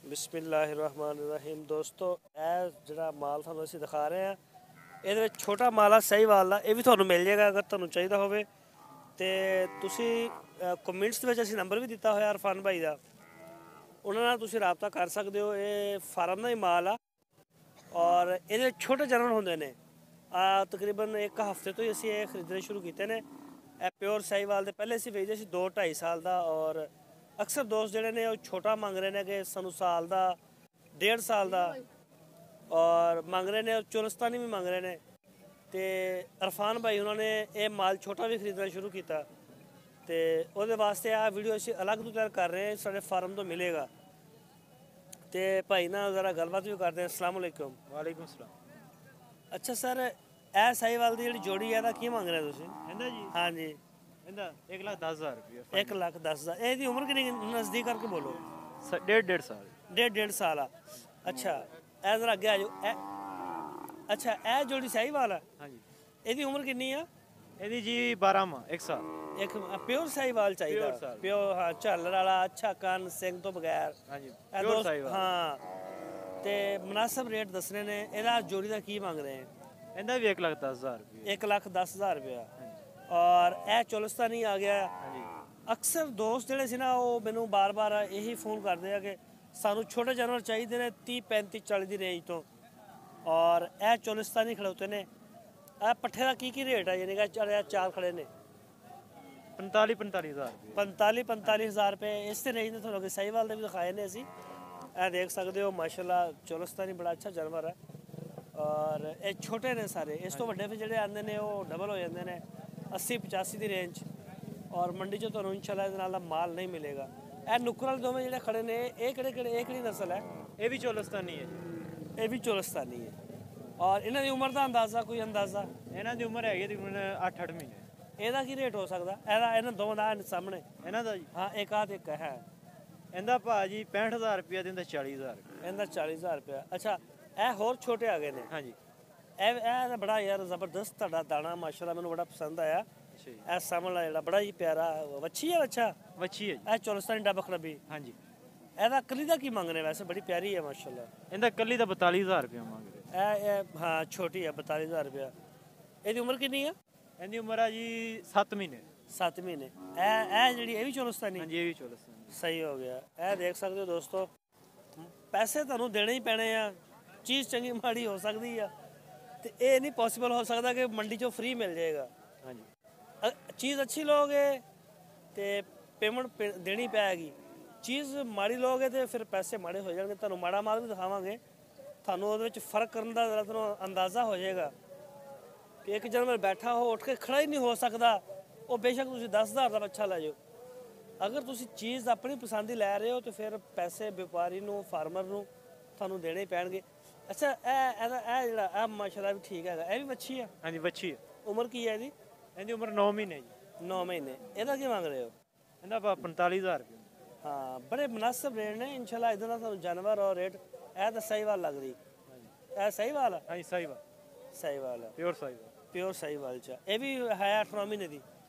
बिस्मिल्लाहिर्रहमानिर्रहीम। दोस्तों ਇਹ ਜਿਹੜਾ ਮਾਲ ਤੁਹਾਨੂੰ ਅਸੀਂ ਦਿਖਾ ਰਹੇ ਹਾਂ ਇਹਦੇ ਵਿੱਚ ਛੋਟਾ ਮਾਲ ਆ ਸਹੀਵਾਲ ਦਾ। ਇਹ ਵੀ ਤੁਹਾਨੂੰ ਮਿਲ ਜਾਏਗਾ ਅਗਰ ਤੁਹਾਨੂੰ ਚਾਹੀਦਾ ਹੋਵੇ ਤੇ ਤੁਸੀਂ ਕਮੈਂਟਸ ਦੇ ਵਿੱਚ ਅਸੀਂ ਨੰਬਰ ਵੀ ਦਿੱਤਾ ਹੋਇਆ ਅਰਫਾਨ ਭਾਈ ਦਾ, ਉਹਨਾਂ ਨਾਲ ਤੁਸੀਂ ਰਾਬਤਾ ਕਰ ਸਕਦੇ ਹੋ। ਇਹ ਫਾਰਮ ਦਾ ਹੀ ਮਾਲ ਆ ਔਰ ਇਹਦੇ ਛੋਟੇ ਜਾਨਵਰ ਹੁੰਦੇ ਨੇ। ਤਕਰੀਬਨ ਇੱਕ ਹਫ਼ਤੇ ਤੋਂ ਹੀ ਅਸੀਂ ਇਹ ਖਰੀਦਣੇ ਸ਼ੁਰੂ ਕੀਤੇ ਨੇ। ਇਹ ਪਿਓਰ ਸਹੀਵਾਲ ਦੇ ਪਹਿਲੇ ਅਸੀਂ ਵੇਚਦੇ ਸੀ 2-2.5 ਸਾਲ ਦਾ, ਔਰ ਅਕਸਰ ਦੋਸਤ ਜਿਹੜੇ ਨੇ ਉਹ ਛੋਟਾ ਮੰਗ ਰਹੇ ਨੇ ਕਿ ਸਾਨੂੰ ਸਾਲ ਦਾ 1.5 ਸਾਲ ਦਾ ਔਰ ਮੰਗ ਰਹੇ ਨੇ, ਚੋਲਸਤਾਨੀ ਵੀ ਮੰਗ ਰਹੇ ਨੇ। ਤੇ ਅਰਫਾਨ ਭਾਈ ਉਹਨਾਂ ਨੇ ਇਹ ਮਾਲ ਛੋਟਾ ਵੀ ਖਰੀਦਣਾ ਸ਼ੁਰੂ ਕੀਤਾ ਤੇ ਉਹਦੇ ਵਾਸਤੇ ਆ ਵੀਡੀਓ ਅਸੀਂ ਅਲੱਗ ਤੋਂ ਤਿਆਰ ਕਰ ਰਹੇ ਹਾਂ, ਸਾਡੇ ਫਾਰਮ ਤੋਂ ਮਿਲੇਗਾ। ਤੇ ਭਾਈ ਨਾਲ ਜ਼ਰਾ ਗੱਲਬਾਤ ਵੀ ਕਰਦੇ ਹਾਂ। अस्सलाम वालेकुम। वालेकुम सलाम। ਅੱਛਾ ਸਰ, ਇਹ ਸਾਹੀਵਾਲ ਦੀ ਜਿਹੜੀ ਜੋੜੀ ਹੈ ਇਹਦਾ ਕੀ ਮੰਗ ਰਹੇ ਤੁਸੀਂ? ਇਹਦਾ ਜੀ ਹਾਂਜੀ, ਇਹਦਾ 1,10,000 ਰੁਪਏ। 1,10,000। ਇਹਦੀ ਉਮਰ ਕਿੰਨੀ ਨਜ਼ਦੀਕ ਕਰਕੇ ਬੋਲੋ? 1.5 ਸਾਲ। 1.5 ਸਾਲ ਆ। ਅੱਛਾ ਇਹ ਜ਼ਰਾ ਅੱਗੇ ਆ ਜਾਓ। ਅੱਛਾ ਇਹ ਜੋੜੀ ਸਾਹੀਵਾਲ ਆ, ਹਾਂਜੀ। ਇਹਦੀ ਉਮਰ ਕਿੰਨੀ ਆ? ਇਹਦੀ ਜੀ 12 ਮਾਹ 1 ਸਾਲ। ਇੱਕ ਪਿਓਰ ਸਾਹੀਵਾਲ ਚਾਹੀਦਾ, ਪਿਓਰ। ਹਾਂ, ਝਾਲਰ ਵਾਲਾ, ਅੱਛਾ ਕੰਨ ਸਿੰਘ ਤੋਂ ਬਗੈਰ। ਹਾਂਜੀ ਇਹ ਪਿਓਰ ਦੋਸਤ ਸਾਹੀਵਾਲ। ਹਾਂ, ਤੇ ਮੁਨਾਸਬ ਰੇਟ ਦੱਸਣੇ ਨੇ। ਇਹਦਾ ਜੋੜੀ ਦਾ ਕੀ ਮੰਗ ਰਹੇ? ਇਹਦਾ ਵੀ 1,10,000 ਰੁਪਏ। 1,10,000 ਰੁਪਇਆ। ਔਰ ਇਹ ਚੋਲਸਤਾਨੀ ਆ ਗਿਆ। ਹਾਂਜੀ। ਅਕਸਰ ਦੋਸਤ ਜਿਹੜੇ ਸੀ ਨਾ ਉਹ ਮੈਨੂੰ ਬਾਰ-ਬਾਰ ਇਹੀ ਫੋਨ ਕਰਦੇ ਆ ਕਿ ਸਾਨੂੰ ਛੋਟੇ ਜਾਨਵਰ ਚਾਹੀਦੇ ਨੇ 30, 35, 40 ਦੀ ਰੇਂਜ ਤੋਂ। ਔਰ ਇਹ ਚੋਲਸਤਾਨੀ ਖੜੋਤੇ ਨੇ। ਇਹ ਪੱਠੇ ਦਾ ਕੀ ਰੇਟ ਹੈ? ਯਾਨੀ ਕਿ ਚਾਰ ਖੜੇ ਨੇ 45,000 ਰੁਪਏ। 45,000 ਰੁਪਏ। ਇਸ ਤੇ ਰੇਂਜ ਦੇ ਤੁਹਾਨੂੰ ਸਾਹੀਵਾਲ ਦੇ ਵੀ ਦਿਖਾਏ ਨੇ ਅਸੀਂ। ਇਹ ਦੇਖ ਸਕਦੇ ਹੋ ਮਾਸ਼ਾਅੱਲਾ ਚੋਲਸਤਾਨੀ ਬੜਾ ਅੱਛਾ ਜਾਨਵਰ ਹੈ ਔਰ ਇਹ ਛੋਟੇ ਨੇ ਸਾਰੇ। ਇਸ ਤੋਂ ਵੱਡੇ ਫਿਰ ਜਿਹੜੇ ਆਉਂਦੇ ਨੇ ਉਹ ਡਬਲ ਹੋ ਜਾਂਦੇ ਨੇ 80-85 ਦੀ ਰੇਂਜ। ਔਰ ਮੰਡੀ 'ਚ ਤੁਹਾਨੂੰ ਇਨਸ਼ਾਅੱਲਾ ਇਹਦੇ ਨਾਲ ਦਾ ਮਾਲ ਨਹੀਂ ਮਿਲੇਗਾ। ਇਹ ਨੁੱਕਰ ਵਾਲੇ ਦੋਵੇਂ ਜਿਹੜੇ ਖੜੇ ਨੇ ਇਹ ਕਿਹੜੀ ਨਸਲ ਹੈ? ਇਹ ਵੀ ਚੋਲਸਤਾਨੀ ਹੈ ਜੀ। ਇਹ ਵੀ ਚੋਲਸਤਾਨੀ ਹੈ। ਔਰ ਇਹਨਾਂ ਦੀ ਉਮਰ ਦਾ ਅੰਦਾਜ਼ਾ ਕੋਈ ਅੰਦਾਜ਼ਾ? ਇਹਨਾਂ ਦੀ ਉਮਰ ਹੈਗੀ ਤਕਰੀਬਨ 8-8 ਮਹੀਨੇ। ਇਹਦਾ ਕੀ ਰੇਟ ਹੋ ਸਕਦਾ? ਇਹਨਾਂ ਦੋਵਾਂ ਦਾ ਸਾਹਮਣੇ ਇਹਨਾਂ ਦਾ ਜੀ ਹਾਂ ਇੱਕ ਆਹ ਤੇ ਇੱਕ ਹੈ। ਇਹਦਾ ਭਾਅ ਜੀ 65,000 ਰੁਪਏ ਤੇ ਇਹਦਾ 40,000 ਰੁਪਏ। ਇਹਦਾ 40,000 ਰੁਪਇਆ। ਅੱਛਾ ਇਹ ਹੋਰ ਛੋਟੇ ਆ ਗਏ ਨੇ। ਹਾਂਜੀ। ਇਹ ਤਾਂ ਬੜਾ ਯਾਰ ਜ਼ਬਰਦਸਤ ਤੁਹਾਡਾ ਦਾਣਾ ਮਾਸ਼ਾਅੱਲਾ ਮੈਨੂੰ ਬੜਾ ਪਸੰਦ ਆਇਆ। ਅੱਛਾ ਜੀ। ਇਹ ਸਾਹਮਣੇ ਜਿਹੜਾ ਬੜਾ ਹੀ ਪਿਆਰਾ ਵੱਛੀ ਹੈ। ਅੱਛਾ ਵੱਛੀ ਹੈ ਜੀ। ਇਹ ਚੋਲਸਤਾਨੀ ਡੱਬ ਖਰਬੀ। ਹਾਂਜੀ। ਇਹਦਾ ਕੱਲੀ ਦਾ ਕੀ ਮੰਗ ਰਹੇ? ਵੈਸੇ ਬੜੀ ਪਿਆਰੀ ਹੈ ਮਾਸ਼ਾਅੱਲਾ। ਇਹਦਾ ਕੱਲੀ ਦਾ 42,000 ਰੁਪਏ ਮੰਗ ਰਹੇ। ਇਹ ਹਾਂ ਛੋਟੀ ਹੈ 42,000 ਰੁਪਇਆ। ਇਹਦੀ ਉਮਰ ਕਿੰਨੀ ਆ? ਇਹਦੀ ਉਮਰ ਆ ਜੀ 7 ਮਹੀਨੇ। 7 ਮਹੀਨੇ। ਇਹ ਜਿਹੜੀ ਇਹ ਵੀ ਚੋਲਸਤਾਨੀ? ਹਾਂਜੀ ਇਹ ਵੀ ਚੋਲਸਤਾਨੀ। ਸਹੀ ਹੋ ਗਿਆ। ਇਹ ਦੇਖ ਸਕਦੇ ਹੋ ਦੋਸਤੋ, ਪੈਸੇ ਤੁਹਾਨੂੰ ਦੇਣੇ ਹੀ ਪੈਣੇ ਆ। ਚੀਜ਼ ਚੰਗੀ ਮਾੜੀ ਹੋ ਸਕਦੀ ਆ ਤੇ ਇਹ ਨਹੀਂ ਪੋਸੀਬਲ ਹੋ ਸਕਦਾ ਕਿ ਮੰਡੀ 'ਚੋਂ ਫ੍ਰੀ ਮਿਲ ਜਾਏਗਾ। ਹਾਂਜੀ। ਚੀਜ਼ ਅੱਛੀ ਲੋਗੇ ਤੇ ਪੇਮੈਂਟ ਦੇਣੀ ਪਏਗੀ। ਚੀਜ਼ ਮਾੜੀ ਲੋਗੇ ਤੇ ਫਿਰ ਪੈਸੇ ਮਾੜੇ ਹੋ ਜਾਣਗੇ। ਤੁਹਾਨੂੰ ਮਾੜਾ ਮਾਲ ਵੀ ਦਿਖਾਵਾਂਗੇ, ਤੁਹਾਨੂੰ ਉਹਦੇ ਵਿੱਚ ਫਰਕ ਕਰਨ ਦਾ ਜ਼ਰਾ ਤੁਹਾਨੂੰ ਅੰਦਾਜ਼ਾ ਹੋ ਜਾਏਗਾ ਕਿ ਇੱਕ ਜਾਨਵਰ ਬੈਠਾ ਹੋ ਉੱਠ ਕੇ ਖੜਾ ਹੀ ਨਹੀਂ ਹੋ ਸਕਦਾ, ਉਹ ਬੇਸ਼ੱਕ ਤੁਸੀਂ 10,000 ਦਾ ਬੱਚਾ ਲੈ ਜਾਓ। ਅਗਰ ਤੁਸੀਂ ਚੀਜ਼ ਆਪਣੀ ਪਸੰਦ ਦੀ ਲੈ ਰਹੇ ਹੋ ਤਾਂ ਫਿਰ ਪੈਸੇ ਵਪਾਰੀ ਨੂੰ, ਫਾਰਮਰ ਨੂੰ ਤੁਹਾਨੂੰ ਦੇਣੇ ਹੀ ਪੈਣਗੇ। ਅੱਛਾ ਇਹ ਜਿਹੜਾ ਇਹ ਮਾਸ਼ਾਅੱਲਾ ਵੀ ਠੀਕ ਹੈਗਾ। ਇਹ ਵੀ ਵੱਛੀ ਆ? ਹਾਂਜੀ ਵੱਛੀ ਹੈ। ਉਮਰ ਕੀ ਹੈ ਇਹਦੀ? ਇਹਦੀ ਉਮਰ 9 ਮਹੀਨੇ ਜੀ। 9 ਮਹੀਨੇ। ਇਹਦਾ ਕੀ ਮੰਗ ਰਹੇ ਹੋ? ਇਹਦਾ ਭਾਅ 45,000 ਰੁਪਏ। ਹਾਂ ਬੜੇ ਮੁਨਾਸਿਬ ਰੇਟ ਨੇ ਇਨਸ਼ਾਅੱਲਾ। ਇੱਦਾਂ ਦਾ ਤੁਹਾਨੂੰ ਜਾਨਵਰ ਔਰ ਰੇਟ। ਇਹ ਤਾਂ ਸਾਹੀਵਾਲ ਲੱਗ ਰਹੀ। ਇਹ ਸਾਹੀਵਾਲ ਆ? ਹਾਂਜੀ ਸਾਹੀਵਾਲ। ਸਾਹੀਵਾਲ ਆ, ਪਿਓਰ ਸਾਹੀਵਾਲ। ਪਿਓਰ ਸਾਹੀਵਾਲ ਚ। ਇਹ ਵੀ ਹੈ 8-9 ਮਹੀਨੇ ਦੀ?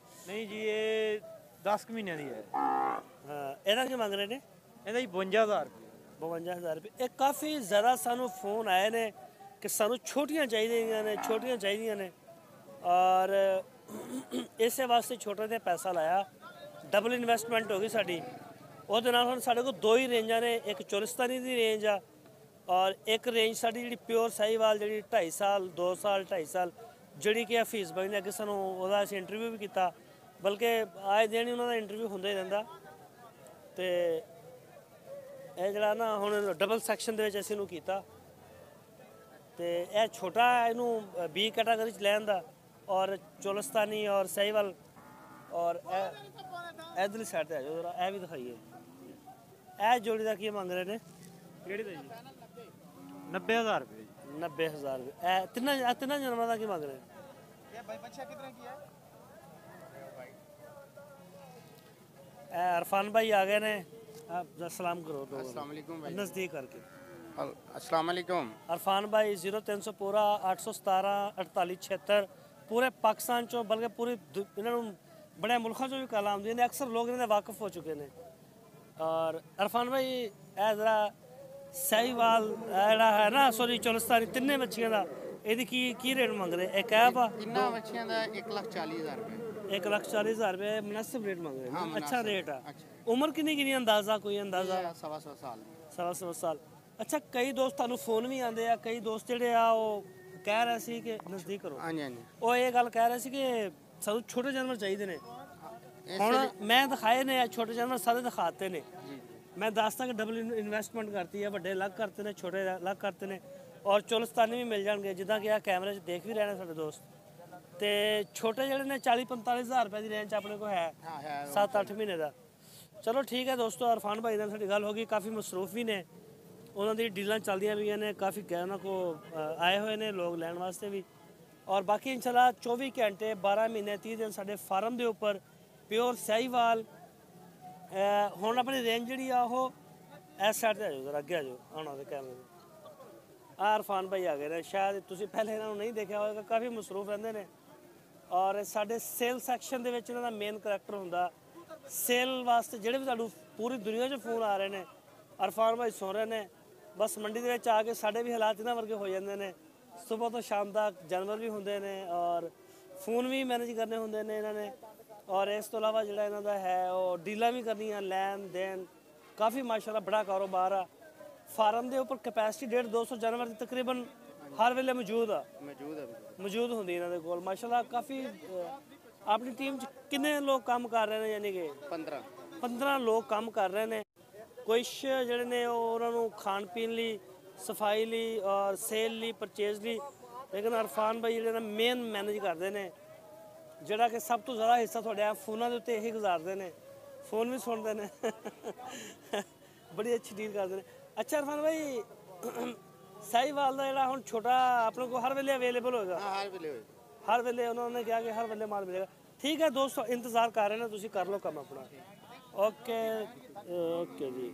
ਨਹੀਂ ਜੀ ਇਹ 10 ਮਹੀਨਿਆਂ ਦੀ ਹੈ। ਹਾਂ ਇਹਦਾ ਕੀ ਮੰਗ ਰਹੇ ਨੇ? ਇਹਦਾ ਜੀ 52,000 ਰੁਪਏ। 52,000 ਰੁਪਏ। ਇਹ ਕਾਫੀ ਜ਼ਿਆਦਾ ਸਾਨੂੰ ਫੋਨ ਆਏ ਨੇ ਕਿ ਸਾਨੂੰ ਛੋਟੀਆਂ ਚਾਹੀਦੀਆਂ ਨੇ, ਛੋਟੀਆਂ ਚਾਹੀਦੀਆਂ ਨੇ। ਔਰ ਇਸੇ ਵਾਸਤੇ ਛੋਟੇ 'ਤੇ ਪੈਸਾ ਲਾਇਆ, ਡਬਲ ਇਨਵੈਸਟਮੈਂਟ ਹੋ ਗਈ ਸਾਡੀ। ਉਹਦੇ ਨਾਲ ਹੁਣ ਸਾਡੇ ਕੋਲ ਦੋ ਹੀ ਰੇਂਜਾਂ ਨੇ। ਇੱਕ ਚੋਲਸਤਾਨੀ ਦੀ ਰੇਂਜ ਆ ਔਰ ਇੱਕ ਰੇਂਜ ਸਾਡੀ ਜਿਹੜੀ ਪਿਓਰ ਸਾਹੀਵਾਲ ਜਿਹੜੀ 2.5 ਸਾਲ 2 ਸਾਲ 2.5 ਸਾਲ ਜਿਹੜੀ ਕਿ ਹਫੀਜ਼ ਬਾਈ ਨੇ ਅੱਗੇ ਸਾਨੂੰ ਉਹਦਾ ਅਸੀਂ ਇੰਟਰਵਿਊ ਵੀ ਕੀਤਾ, ਬਲਕਿ ਆਏ ਦਿਨ ਹੀ ਉਹਨਾਂ ਦਾ ਇੰਟਰਵਿਊ ਹੁੰਦਾ ਹੀ ਰਹਿੰਦਾ। ਤੇ ਇਹ ਜਿਹੜਾ ਨਾ ਹੁਣ ਡਬਲ ਸੈਕਸ਼ਨ ਦੇ ਵਿੱਚ ਅਸੀਂ ਇਹਨੂੰ ਕੀਤਾ ਤੇ ਇਹ ਛੋਟਾ ਇਹਨੂੰ B ਕੈਟਾਗਰੀ 'ਚ ਲੈਣ ਦਾ। ਔਰ ਚੋਲਸਤਾਨੀ ਔਰ ਸਾਹੀਵਾਲ ਔਰ ਇਹ ਇਧਰਲੀ ਸਾਈਡ 'ਤੇ ਆ ਜਾਓ ਜ਼ਰਾ, ਇਹ ਵੀ ਦਿਖਾਈਏ। ਇਹ ਜੋੜੀ ਦਾ ਕੀ ਮੰਗ ਰਹੇ ਨੇ? ਕਿਹੜੀ ਦਾ ਜੀ? 90,000 ਰੁਪਏ ਜੀ। 90,000 ਰੁਪਏ। ਇਹ ਤਿੰਨਾਂ ਜਾਨਵਰਾਂ ਦਾ ਕੀ ਮੰਗ ਰਹੇ? ਇਹ ਅਰਫਾਨ ਭਾਈ ਆ ਗਏ ਨੇ। सलाम करो दो अस्सलाम वालेकुम भाई। नज़दीक करके। अस्सलाम वालेकुम। अरफान भाई 0300 पूरा 817 48 76 पूरे पाकिस्तान चो बल्कि पूरी इन्होंने बड़े मुल्कों चो भी कॉल आते हैं। अक्सर लोग इन्हें वाकफ हो चुके हैं। और अरफान भाई ए जरा ਸਹੀਵਾਲ ਜਿਹੜਾ ਹੈ ਨਾ ਸੋਰੀ ਚੋਲਸਤਾਨੀ ਤਿੰਨੇ ਮੱਛੀਆਂ ਦਾ ਇਹਦੀ ਕੀ ਰੇਟ ਮੰਗ ਰਹੇ? ਇੱਕ ਐਪ ਆ इन्ना मच्छियों का 1,40,000 रुपये। 1,40,000 ਰੁਪਏ ਮੁਨਾਸਿਬ ਰੇਟ ਮੰਗ ਰਹੇ हाँ, ਨੇ। ਅੱਛਾ मुनासिब, ਰੇਟ ਆ। अच्छा। ਉਮਰ ਕਿੰਨੀ ਅੰਦਾਜ਼ਾ ਕੋਈ ਅੰਦਾਜ਼ਾ? ये 1.25 साल। ਸਵਾ ਸਾਲ। ਅੱਛਾ ਕਈ ਦੋਸਤ ਤੁਹਾਨੂੰ ਫੋਨ ਵੀ ਆਉਂਦੇ ਆ, ਕਈ ਦੋਸਤ ਜਿਹੜੇ ਆ ਉਹ ਕਹਿ ਰਹੇ ਸੀ ਕਿ ਨਜ਼ਦੀਕ ਕਰੋ, हाँ जी हाँ जी। ਉਹ ਇਹ ਗੱਲ ਕਹਿ ਰਹੇ ਸੀ ਕਿ ਸਾਨੂੰ ਛੋਟੇ ਜਾਨਵਰ ਚਾਹੀਦੇ ਨੇ। ਹੁਣ ਮੈਂ ਦਿਖਾਏ ਨੇ ਛੋਟੇ ਜਾਨਵਰ ਸਾਰੇ ਦਿਖਾਤੇ ਨੇ। ਮੈਂ ਦੱਸਦਾ ਕਿ ਡਬਲ ਇਨਵੈਸਟਮੈਂਟ ਕਰਤੀ ਹੈ, ਵੱਡੇ ਅਲੱਗ ਕਰਤੇ ਨੇ, ਛੋਟੇ ਅਲੱਗ ਕਰਤੇ ਨੇ, ਔਰ ਚੋਲਸਤਾਨੀ ਵੀ ਮਿਲ ਜਾਣਗੇ ਜਿੱਦਾਂ ਕਿ ਆ ਕੈਮਰੇ 'ਚ ਦੇਖ ਵੀ ਰਹੇ ਨੇ ਸਾਡੇ ਦੋਸਤ। ਤੇ ਛੋਟੇ ਜਿਹੜੇ ਨੇ 40-45 ਹਜ਼ਾਰ ਰੁਪਏ ਦੀ ਰੇਂਜ 'ਚ ਆਪਣੇ ਕੋਲ ਹੈ, हाँ है। 7-8 ਮਹੀਨੇ ਦਾ। ਚਲੋ ਠੀਕ ਹੈ ਦੋਸਤੋ, ਅਰਫਾਨ ਭਾਈ ਨਾਲ ਸਾਡੀ ਗੱਲ ਹੋ ਗਈ, ਕਾਫੀ ਮਸਰੂਫ ਵੀ ਨੇ, ਉਹਨਾਂ ਦੀ ਡੀਲਾਂ ਚੱਲਦੀਆਂ ਪਈਆਂ ਨੇ, ਕਾਫੀ ਉਹਨਾਂ ਕੋ ਆਏ ਹੋਏ ਨੇ ਲੋਕ ਲੈਣ ਵਾਸਤੇ ਵੀ। ਔਰ ਬਾਕੀ ਇਨਸ਼ਾਅੱਲਾ 24 ਘੰਟੇ 12 ਮਹੀਨੇ 30 ਦਿਨ ਸਾਡੇ ਫਾਰਮ ਦੇ ਉੱਪਰ ਪਿਓਰ ਸਹੀਵਾਲ। ਹੁਣ ਆਪਣੀ ਰੇਂਜ ਜਿਹੜੀ ਆ ਉਹ ਇਸ ਸਾਈਡ ਤੇ ਆ ਜਾਓ, ਜ਼ਰਾ ਅੱਗੇ ਆ ਜਾਓ, ਆਉਣਾ ਦੇ ਕੈਮਰੇ ਦੇ। ਆਹ ਅਰਫਾਨ ਭਾਈ ਆ ਗਏ ਨੇ, ਸ਼ਾਇਦ ਤੁਸੀਂ ਪਹਿਲੇ ਇਹਨਾਂ ਨੂੰ ਨਹੀਂ ਦੇਖਿਆ ਹੋਵੇਗਾ, ਕਾਫੀ ਮਸਰੂਫ ਰਹਿੰਦੇ ਨੇ। ਔਰ ਸਾਡੇ ਸੇਲ ਸੈਕਸ਼ਨ ਦੇ ਵਿੱਚ ਇਹਨਾਂ ਦਾ ਮੇਨ ਕਰੈਕਟਰ ਹੁੰਦਾ। ਸੇਲ ਵਾਸਤੇ ਜਿਹੜੇ ਵੀ ਤੁਹਾਨੂੰ ਪੂਰੀ ਦੁਨੀਆ 'ਚ ਫੋਨ ਆ ਰਹੇ ਨੇ, ਅਰਫਾਨ ਭਾਈ ਸੁਣ ਰਹੇ ਨੇ। ਬਸ ਮੰਡੀ ਦੇ ਵਿੱਚ ਆ ਕੇ ਸਾਡੇ ਵੀ ਹਾਲਾਤ ਇਹਨਾਂ ਵਰਗੇ ਹੋ ਜਾਂਦੇ ਨੇ, ਸਵੇਰ ਤੋਂ ਸ਼ਾਮ ਤੱਕ ਜਾਨਵਰ ਵੀ ਹੁੰਦੇ ਨੇ ਔਰ ਫੋਨ ਵੀ ਮੈਨੇਜ ਕਰਨੇ ਹੁੰਦੇ ਨੇ ਇਹਨਾਂ ਨੇ। ਔਰ ਇਸ ਤੋਂ ਇਲਾਵਾ ਜਿਹੜਾ ਇਹਨਾਂ ਦਾ ਹੈ ਉਹ ਡੀਲਾਂ ਵੀ ਕਰਨੀਆਂ, ਲੈਣ ਦੇਣ, ਕਾਫੀ ਮਾਸ਼ਾਅੱਲਾ ਬੜਾ ਕਾਰੋਬਾਰ ਆ। ਫਾਰਮ ਦੇ ਉੱਪਰ ਕੈਪੈਸਿਟੀ 150-200 ਜਾਨਵਰ ਦੀ ਤਕਰੀਬਨ ਹਰ ਵੇਲੇ ਮੌਜੂਦ मौजूद ਹੁੰਦੀ ਇਹਨਾਂ ਦੇ ਕੋਲ ਮਾਸ਼ਾਅੱਲਾ। ਕਾਫੀ ਆਪਣੀ ਟੀਮ 'ਚ ਕਿੰਨੇ ਲੋਕ ਕੰਮ ਕਰ ਰਹੇ ਨੇ? ਯਾਨੀ ਕਿ 15 ਲੋਕ ਕੰਮ ਕਰ ਰਹੇ ਨੇ। ਕੁਛ ਜਿਹੜੇ ਨੇ ਉਹ ਉਹਨਾਂ ਨੂੰ ਖਾਣ ਪੀਣ ਲਈ, ਸਫਾਈ ਲਈ ਔਰ ਸੇਲ ਲਈ, ਪਰਚੇਜ਼ ਲਈ, ਲੇਕਿਨ ਅਰਫਾਨ ਭਾਈ ਜਿਹੜੇ ਨੇ ਮੇਨ ਮੈਨੇਜ ਕਰਦੇ ਨੇ, ਜਿਹੜਾ ਕਿ ਸਭ ਤੋਂ ਜ਼ਿਆਦਾ ਹਿੱਸਾ ਤੁਹਾਡੇ ਫੋਨਾਂ ਦੇ ਉੱਤੇ ਇਹੀ ਗੁਜ਼ਾਰਦੇ ਨੇ, ਫੋਨ ਵੀ ਸੁਣਦੇ ਨੇ। ਬੜੀ ਅੱਛੀ ਡੀਲ ਕਰਦੇ ਨੇ। ਅੱਛਾ ਅਰਫਾਨ ਭਾਈ, ਸਹੀਵਾਲ ਦਾ ਜਿਹੜਾ ਹੁਣ ਛੋਟਾ ਆਪਣੇ ਕੋਲ ਹਰ ਵੇਲੇ ਅਵੇਲੇਬਲ ਹੋਏਗਾ? हाँ हर वेले होए। ਹਰ ਵੇਲੇ ਉਹਨਾਂ ਨੇ ਕਿਹਾ ਕਿ ਹਰ ਵੇਲੇ ਮਾਲ ਮਿਲੇਗਾ। ਠੀਕ ਹੈ ਦੋਸਤੋ, ਇੰਤਜ਼ਾਰ ਕਰ ਰਹੇ ਨੇ, ਤੁਸੀਂ ਕਰ ਲਓ ਕੰਮ ਆਪਣਾ। ਓਕੇ ਓਕੇ ਜੀ।